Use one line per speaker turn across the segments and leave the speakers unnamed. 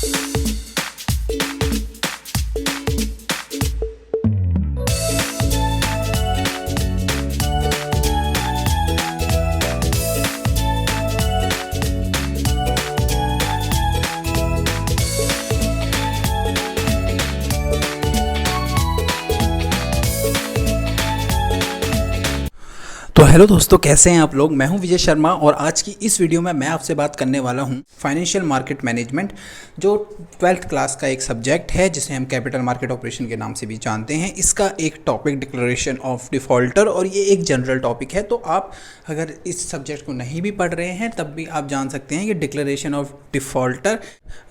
तो हेलो दोस्तों, कैसे हैं आप लोग। मैं हूं विजय शर्मा और आज की इस वीडियो में मैं आपसे बात करने वाला हूं फाइनेंशियल मार्केट मैनेजमेंट, जो 12th क्लास का एक सब्जेक्ट है जिसे हम कैपिटल मार्केट ऑपरेशन के नाम से भी जानते हैं। इसका एक टॉपिक डिक्लेरेशन ऑफ डिफ़ॉल्टर, और ये एक जनरल टॉपिक है। तो आप अगर इस सब्जेक्ट को नहीं भी पढ़ रहे हैं तब भी आप जान सकते हैं कि डिक्लेरेशन ऑफ डिफ़ॉल्टर,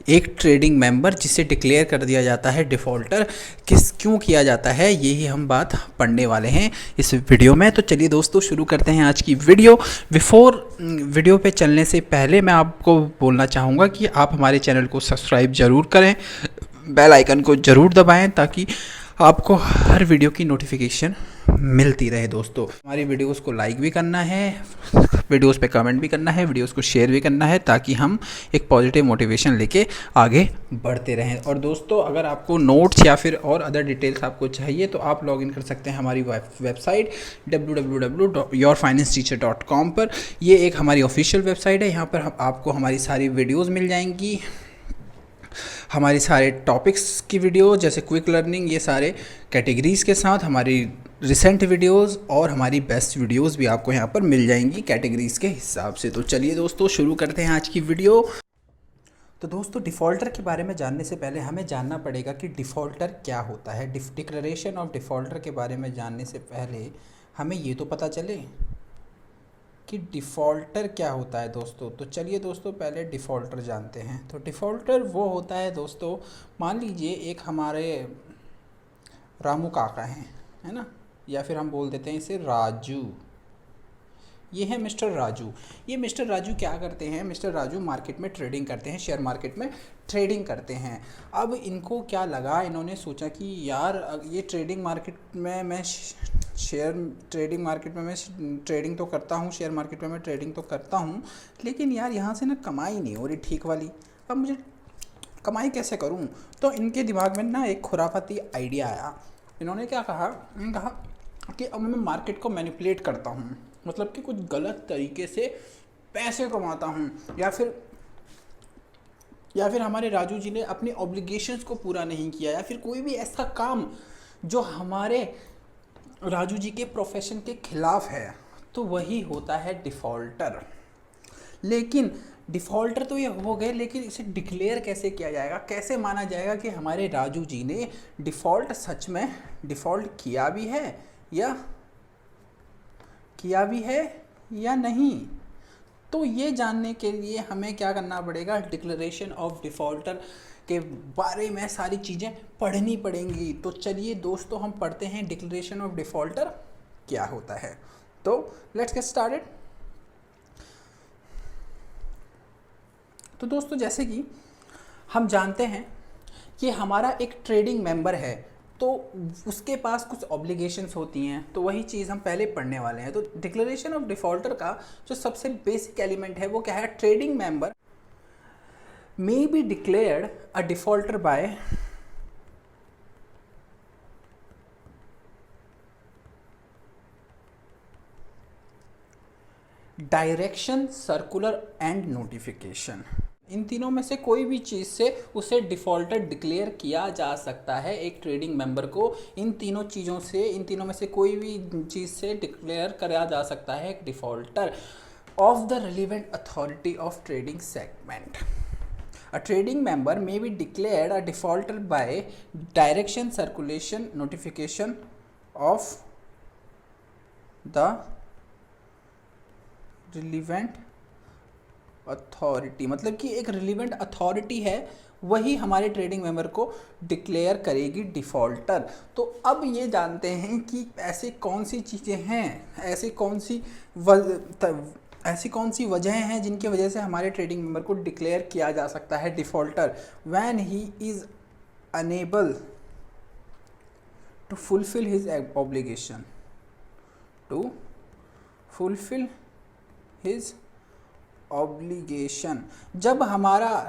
एक ट्रेडिंग मेंबर जिसे डिक्लेयर कर दिया जाता है डिफ़ॉल्टर, क्यों किया जाता है, यही हम बात पढ़ने वाले हैं इस वीडियो में। तो चलिए दोस्तों, शुरू करते हैं आज की वीडियो। वीडियो पे चलने से पहले मैं आपको बोलना चाहूँगा कि आप हमारे चैनल को सब्सक्राइब ज़रूर करें, बेल आइकन को ज़रूर दबाएं ताकि आपको हर वीडियो की नोटिफिकेशन मिलती रहे। दोस्तों, हमारी वीडियोस को लाइक भी करना है, वीडियोस पे कमेंट भी करना है, वीडियोस को शेयर भी करना है ताकि हम एक पॉजिटिव मोटिवेशन लेके आगे बढ़ते रहें। और दोस्तों, अगर आपको नोट्स या फिर और अदर डिटेल्स आपको चाहिए तो आप लॉगिन कर सकते हैं हमारी वेबसाइट www.yourfinanceteacher.com पर। ये एक हमारी ऑफिशियल वेबसाइट है। यहाँ पर आपको हमारी सारी वीडियोज़ मिल जाएंगी, हमारे सारे टॉपिक्स की वीडियो जैसे क्विक लर्निंग, ये सारे कैटेगरीज़ के साथ हमारी रिसेंट वीडियोस और हमारी बेस्ट वीडियोस भी आपको यहाँ पर मिल जाएंगी कैटेगरीज़ के हिसाब से। तो चलिए दोस्तों, शुरू करते हैं आज की वीडियो। तो दोस्तों, डिफ़ॉल्टर के बारे में जानने से पहले हमें जानना पड़ेगा कि डिफ़ॉल्टर क्या होता है। डिक्लेरेशन ऑफ डिफ़ॉल्टर के बारे में जानने से पहले हमें ये तो पता चले कि डिफ़ॉल्टर क्या होता है दोस्तों। तो चलिए दोस्तों, पहले डिफ़ॉल्टर जानते हैं। तो डिफ़ॉल्टर वो होता है दोस्तों, मान लीजिए एक हमारे रामू काका हैं, है ना, या फिर हम बोल देते हैं इसे राजू। ये है मिस्टर राजू। ये मिस्टर राजू क्या करते हैं? मिस्टर राजू मार्केट में ट्रेडिंग करते हैं, शेयर मार्केट में ट्रेडिंग करते हैं। अब इनको क्या लगा, इन्होंने सोचा कि यार ये ट्रेडिंग मार्केट में मैं ट्रेडिंग मार्केट में मैं ट्रेडिंग तो करता हूँ, शेयर मार्केट में मैं ट्रेडिंग तो करता हूँ, लेकिन यार यहाँ से ना कमाई नहीं हो रही ठीक वाली। अब मुझे कमाई कैसे करूँ? तो इनके दिमाग में ना एक खुराफाती आइडिया आया। इन्होंने क्या कहा? इन्होंने कहा कि अब मैं मार्केट को मैनिपुलेट करता हूँ, मतलब कि कुछ गलत तरीके से पैसे कमाता हूँ, या फिर हमारे राजू जी ने अपने ऑब्लिगेशंस को पूरा नहीं किया, या फिर कोई भी ऐसा काम जो हमारे राजू जी के प्रोफेशन के खिलाफ है, तो वही होता है डिफ़ॉल्टर। लेकिन डिफ़ॉल्टर तो ये हो गए, लेकिन इसे डिक्लेयर कैसे किया जाएगा, कैसे माना जाएगा कि हमारे राजू जी ने डिफ़ॉल्ट सच में डिफ़ॉल्ट किया भी है या नहीं। तो ये जानने के लिए हमें क्या करना पड़ेगा? डिक्लेरेशन ऑफ डिफ़ॉल्टर के बारे में सारी चीज़ें पढ़नी पड़ेंगी। तो चलिए दोस्तों, हम पढ़ते हैं डिक्लेरेशन ऑफ डिफ़ॉल्टर क्या होता है। तो लेट्स गेट स्टार्टेड। तो दोस्तों, जैसे कि हम जानते हैं कि हमारा एक ट्रेडिंग मेंबर है, तो उसके पास कुछ ऑब्लिगेशंस होती हैं, तो वही चीज़ हम पहले पढ़ने वाले हैं। तो डिक्लेरेशन ऑफ डिफ़ॉल्टर का जो सबसे बेसिक एलिमेंट है वो क्या है? Trading member may be declared a defaulter by direction, circular and notification. इन तीनों में से कोई भी चीज़ से उसे डिफ़ॉल्टर डिक्लेयर किया जा सकता है। एक ट्रेडिंग मेंबर को इन तीनों में से कोई भी चीज़ से डिक्लेयर करा जा सकता है एक defaulter of the relevant authority of trading segment. A trading member may be declared a defaulter by direction, circulation, notification of the relevant authority। मतलब कि एक relevant authority है, वही हमारे ट्रेडिंग मेंबर को डिक्लेयर करेगी डिफ़ॉल्टर। तो अब ये जानते हैं कि ऐसे कौन सी चीज़ें हैं, ऐसी कौन सी वजह हैं जिनकी वजह से हमारे ट्रेडिंग मेंबर को डिक्लेयर किया जा सकता है defaulter. When he is unable to fulfil his obligation, जब हमारा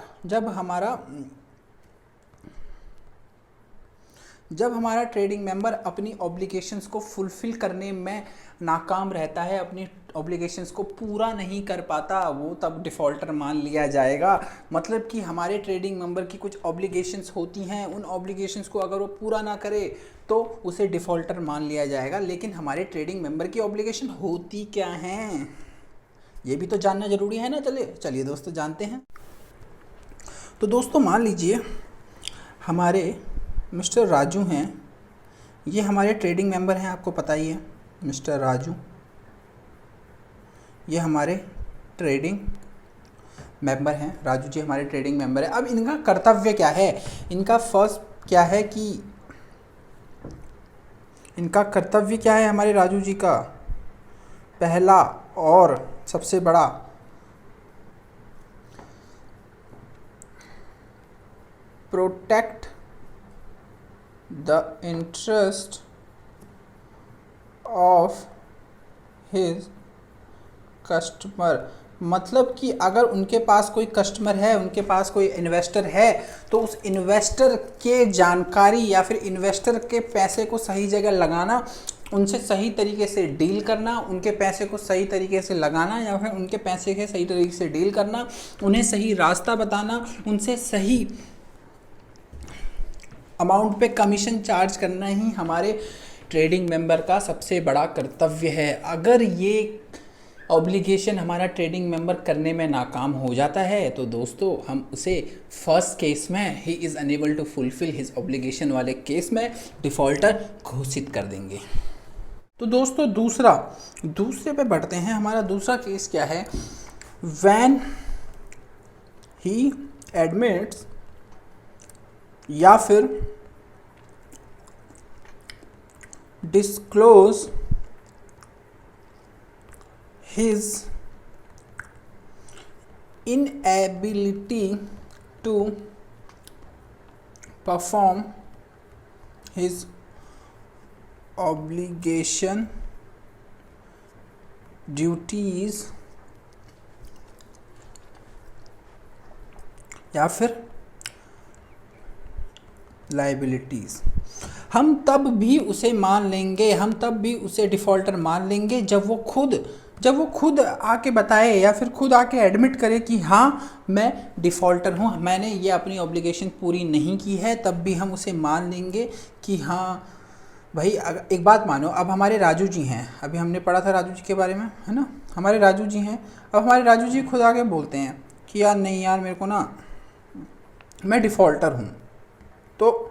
जब हमारा ट्रेडिंग मेंबर अपनी ऑब्लिगेशंस को फुलफ़िल करने में नाकाम रहता है, अपनी ऑब्लिगेशंस को पूरा नहीं कर पाता, वो तब डिफ़ॉल्टर मान लिया जाएगा। मतलब कि हमारे ट्रेडिंग मेंबर की कुछ ऑब्लिगेशंस होती हैं, उन ऑब्लिगेशंस को अगर वो पूरा ना करे तो उसे डिफ़ॉल्टर मान लिया जाएगा। लेकिन हमारे ट्रेडिंग मेंबर की ऑब्लिगेशन होती क्या हैं, ये भी तो जानना ज़रूरी है ना। चलिए दोस्तों जानते हैं। तो दोस्तों मान लीजिए हमारे मिस्टर राजू हैं, ये हमारे ट्रेडिंग मेंबर हैं, आपको पता ही है मिस्टर राजू, ये हमारे ट्रेडिंग मेंबर हैं। राजू जी हमारे ट्रेडिंग मेंबर हैं। अब इनका कर्तव्य क्या है, इनका फर्स्ट क्या है कि इनका कर्तव्य क्या है हमारे राजू जी का, पहला और सबसे बड़ा, protect the interest of his customer. मतलब कि अगर उनके पास कोई कस्टमर है, उनके पास कोई इन्वेस्टर है, तो उस इन्वेस्टर के जानकारी या फिर इन्वेस्टर के पैसे को सही जगह लगाना, उनसे सही तरीके से डील करना, उनके पैसे को सही तरीके से लगाना या फिर उनके पैसे के सही तरीके से डील करना, उन्हें सही रास्ता बताना, उनसे सही अमाउंट पे कमीशन चार्ज करना ही हमारे ट्रेडिंग मेंबर का सबसे बड़ा कर्तव्य है। अगर ये ऑब्लिगेशन हमारा ट्रेडिंग मेंबर करने में नाकाम हो जाता है तो दोस्तों हम उसे फर्स्ट केस में he is unable to fulfil his obligation वाले केस में डिफ़ॉल्टर घोषित कर देंगे। तो दोस्तों दूसरे पे बढ़ते हैं। हमारा दूसरा केस क्या है, व्हेन ही एडमिट्स या फिर disclose his inability to perform his obligation duties या फिर लाइबिलिटीज़, हम तब भी उसे मान लेंगे, हम तब भी उसे डिफ़ॉल्टर मान लेंगे जब वो खुद आके बताए या फिर खुद आके एडमिट करे कि हाँ मैं डिफ़ॉल्टर हूँ, मैंने ये अपनी ऑब्लिगेशन पूरी नहीं की है, तब भी हम उसे मान लेंगे कि हाँ भाई। अगर एक बात मानो, अब हमारे राजू जी हैं, अभी हमने पढ़ा था राजू जी के बारे में, है ना, हमारे राजू जी हैं। अब हमारे राजू जी खुद आके बोलते हैं कि यार नहीं यार मेरे को ना, मैं डिफ़ॉल्टर हूँ। तो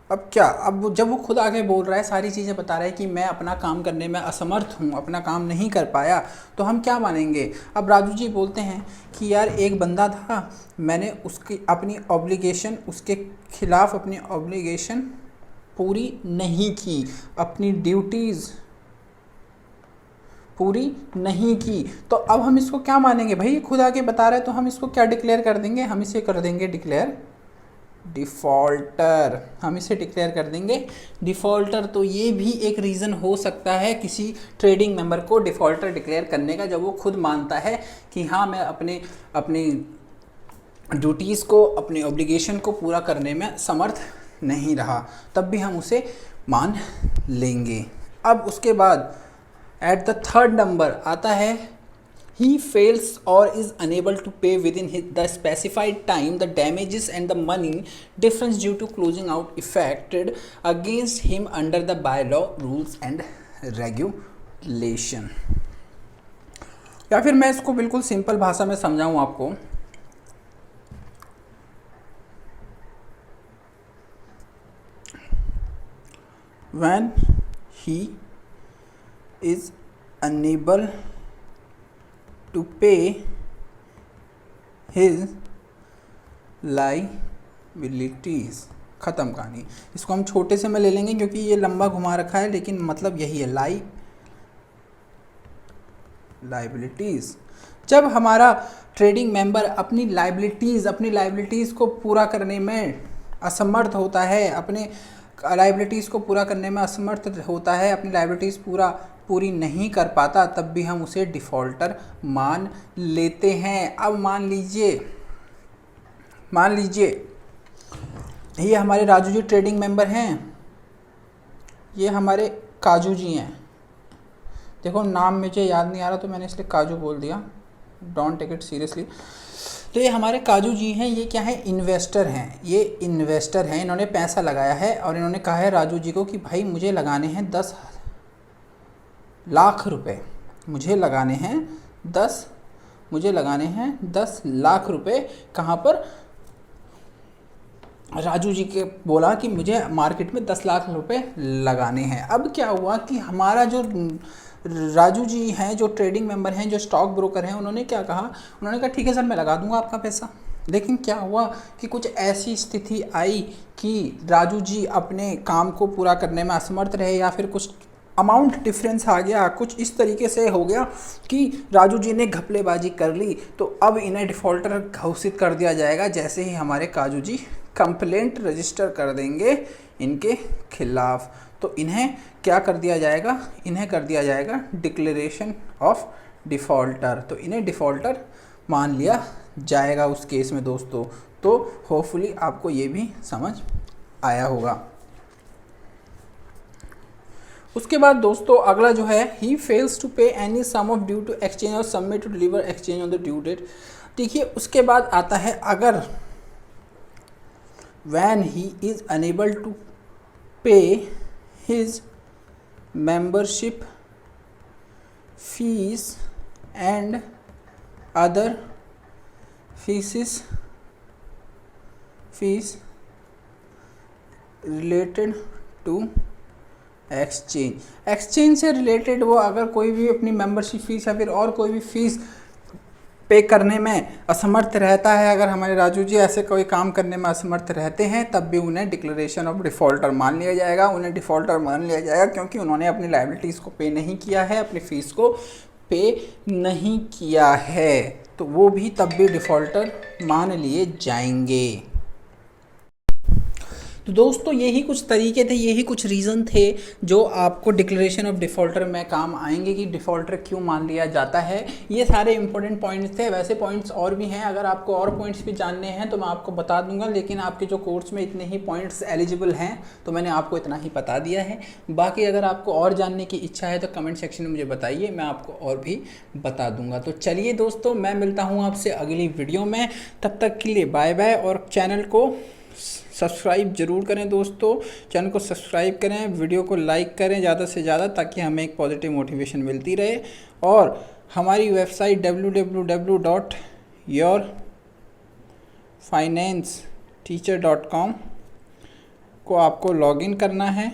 अब क्या, अब जब वो खुद आगे बोल रहा है, सारी चीज़ें बता रहा है कि मैं अपना काम करने में असमर्थ हूँ, अपना काम नहीं कर पाया, तो हम क्या मानेंगे। अब राजू जी बोलते हैं कि यार एक बंदा था, मैंने उसकी अपनी ऑब्लिगेशन, उसके खिलाफ अपनी ऑब्लिगेशन पूरी नहीं की, अपनी ड्यूटीज़ पूरी नहीं की, तो अब हम इसको क्या मानेंगे भाई, खुद आके बता रहे हैं, तो हम इसको क्या डिक्लेयर कर देंगे, हम इसे कर देंगे डिक्लेयर डिफ़ॉल्टर, हम इसे डिक्लेयर कर देंगे डिफ़ॉल्टर। तो ये भी एक रीज़न हो सकता है किसी ट्रेडिंग मेंबर को डिफ़ॉल्टर डिक्लेयर करने का, जब वो खुद मानता है कि हाँ मैं अपनी ड्यूटीज़ को, अपने ऑब्लिगेशन को पूरा करने में समर्थ नहीं रहा, तब भी हम उसे मान लेंगे। अब उसके बाद एट द थर्ड नंबर आता है, he fails or is unable to pay within the specified time the damages and the money difference due to closing out effected against him under the bylaw rules and regulation। या फिर मैं इसको बिल्कुल simple भाषा में समझाऊं आपको, when he is unable to pay his liabilities। ख़त्म कहानी। इसको हम छोटे से में ले लेंगे क्योंकि ये लंबा घुमा रखा है, लेकिन मतलब यही है, लाइबिलिटीज़। जब हमारा ट्रेडिंग मेंबर अपनी लाइबिलिटीज़ को पूरा करने में असमर्थ होता है, अपने लाइबिलिटीज़ को पूरा करने में असमर्थ होता है, अपनी लाइबिलिटीज़ पूरी नहीं कर पाता, तब भी हम उसे डिफ़ॉल्टर मान लेते हैं। अब मान लीजिए ये हमारे राजू जी ट्रेडिंग मेंबर हैं, ये हमारे काजू जी हैं। देखो नाम मुझे याद नहीं आ रहा तो मैंने इसलिए काजू बोल दिया, डोंट टेक इट सीरियसली। तो ये हमारे काजू जी हैं, ये क्या है, इन्वेस्टर हैं। ये इन्वेस्टर हैं, इन्होंने पैसा लगाया है और इन्होंने कहा है राजू जी को कि भाई मुझे लगाने हैं 10 लाख रुपए, मुझे लगाने हैं 10 लाख रुपए। कहाँ पर? राजू जी के बोला कि मुझे मार्केट में 10 लाख रुपए लगाने हैं। अब क्या हुआ कि हमारा जो राजू जी हैं, जो ट्रेडिंग मेंबर हैं, जो स्टॉक ब्रोकर हैं, उन्होंने क्या कहा, उन्होंने कहा ठीक है सर मैं लगा दूंगा आपका पैसा। लेकिन क्या हुआ कि कुछ ऐसी स्थिति आई कि राजू जी अपने काम को पूरा करने में असमर्थ रहे, या फिर कुछ अमाउंट डिफरेंस आ गया, कुछ इस तरीके से हो गया कि राजू जी ने घपलेबाजी कर ली। तो अब इन्हें डिफ़ॉल्टर घोषित कर दिया जाएगा जैसे ही हमारे काजू जी कंप्लेंट रजिस्टर कर देंगे इनके खिलाफ। तो इन्हें क्या कर दिया जाएगा, इन्हें कर दिया जाएगा डिक्लेरेशन ऑफ डिफ़ॉल्टर। तो इन्हें डिफ़ॉल्टर मान लिया जाएगा उस केस में दोस्तों। तो होपफुली आपको ये भी समझ आया होगा। उसके बाद दोस्तों अगला जो है, he fails to pay any sum of due to exchange और submit to deliver exchange on the due date. देखिए उसके बाद आता है, अगर when he is unable to pay his membership fees and other fees related to exchange से related वो अगर कोई भी अपनी मेंबरशिप फीस या फिर और कोई भी फीस पे करने में असमर्थ रहता है, अगर हमारे राजू जी ऐसे कोई काम करने में असमर्थ रहते हैं, तब भी उन्हें डिक्लेरेशन ऑफ डिफ़ॉल्टर मान लिया जाएगा। उन्हें डिफ़ॉल्टर मान लिया जाएगा क्योंकि उन्होंने अपनी लायबिलिटीज़ को पे नहीं किया है, अपनी फ़ीस को पे नहीं किया है, तो वो भी तब भी डिफ़ॉल्टर मान लिए जाएंगे। तो दोस्तों यही कुछ तरीके थे, यही कुछ रीज़न थे जो आपको डिक्लेरेशन ऑफ डिफ़ॉल्टर में काम आएंगे कि डिफ़ॉल्टर क्यों मान लिया जाता है। ये सारे इंपॉर्टेंट पॉइंट्स थे। वैसे पॉइंट्स और भी हैं, अगर आपको और पॉइंट्स भी जानने हैं तो मैं आपको बता दूंगा, लेकिन आपके जो कोर्स में इतने ही पॉइंट्स एलिजिबल हैं तो मैंने आपको इतना ही बता दिया है। बाकी अगर आपको और जानने की इच्छा है तो कमेंट सेक्शन में मुझे बताइए, मैं आपको और भी बता दूँगा। तो चलिए दोस्तों, मैं मिलता हूँ आपसे अगली वीडियो में, तब तक के लिए बाय बाय। और चैनल को सब्सक्राइब ज़रूर करें दोस्तों, चैनल को सब्सक्राइब करें, वीडियो को लाइक करें ज़्यादा से ज़्यादा, ताकि हमें एक पॉजिटिव मोटिवेशन मिलती रहे। और हमारी वेबसाइट www.yourfinanceteacher.com को आपको लॉगिन करना है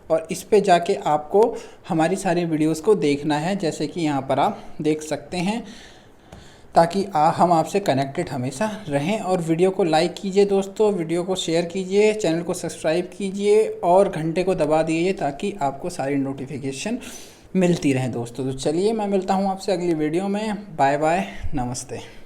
और इस पे जाके आपको हमारी सारी वीडियोस को देखना है, जैसे कि यहाँ पर आप देख सकते हैं, ताकि हम आपसे कनेक्टेड हमेशा रहें। और वीडियो को लाइक कीजिए दोस्तों, वीडियो को शेयर कीजिए, चैनल को सब्सक्राइब कीजिए और घंटे को दबा दीजिए ताकि आपको सारी नोटिफिकेशन मिलती रहें दोस्तों। तो चलिए मैं मिलता हूँ आपसे अगली वीडियो में। बाय बाय, नमस्ते।